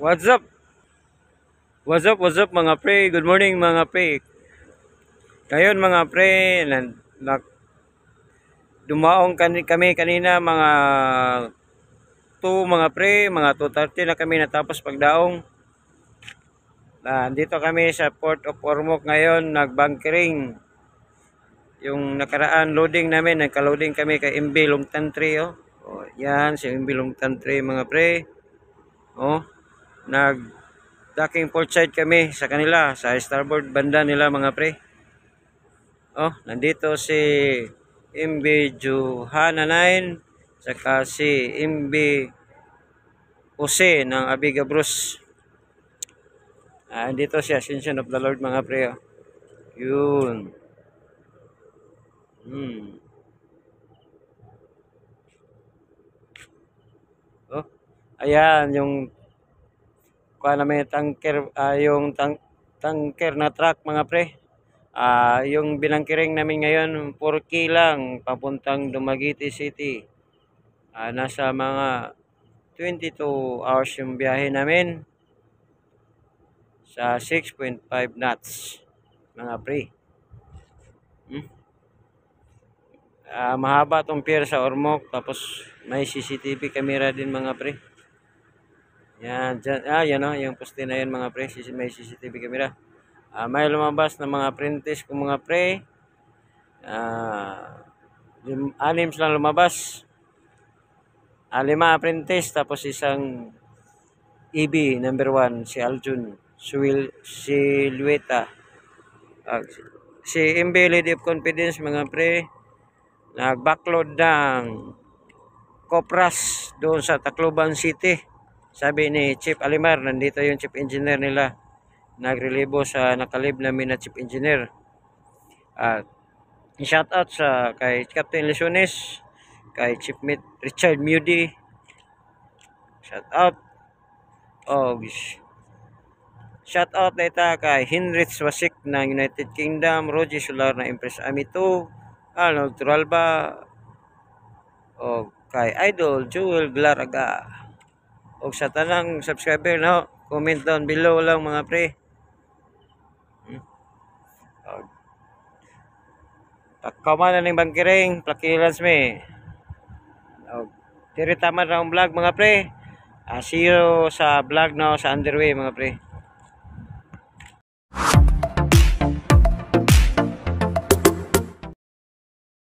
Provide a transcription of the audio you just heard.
What's up? What's up mga pre? Good morning mga pre. Ngayon mga pre, dumaong kami kanina mga 2 mga pre, mga 2:30 na kami natapos pagdaong. Dito kami sa Port of Ormoc ngayon, nagbunkering. Yung nakaraan loading namin, nagka-loading kami kay MB Longtan 3 oh. Oh, yan si MB Longtan 3 mga pre. Oh, nag docking port side kami sa kanila, sa starboard banda nila mga pre. Oh, nandito si MB Johanna 9 saka si MB Jose ng Abiga Bruce. Dito si Ascension of the Lord mga pre. Oh. Yun. Oh, ayan yung kuha namin tanker, tanker na truck mga pre. Yung binangkiring namin ngayon 4K lang papuntang Dumaguete City. Nasa mga 22 hours yung biyahe namin sa 6.5 knots mga pre. Mahaba tong pier sa Ormoc, tapos may CCTV camera din mga pre. Yan, dyan, yan o, yung poste na yan mga pre, may CCTV camera. May lumabas na mga apprentice kung mga pre. 6 lang lumabas. 5 apprentice, tapos isang EB number 1 si Aljun Silueta. Si MB Lady of Confidence mga pre, nag-backload ng Copras doon sa Tacloban City. Sabi ni Chief Alimar, nandito yung chief engineer nila, nagrelibo sa nakalib namin na chief engineer. Shout out sa kay Captain Lesiones, kay Chief Mate Richard Mudi. Shout out. Shout out data kay Hinrich Wasik ng United Kingdom, Roger Solar na Empress Ami 2, Arnold Turalba, kay Idol Jewel Glaraga. Sa tanang subscriber no, comment down below lang mga pre. Pagkaman na ng bangkiring, plakilans me. Tiri tama na ang vlog mga pre. See you sa vlog na sa underway mga pre.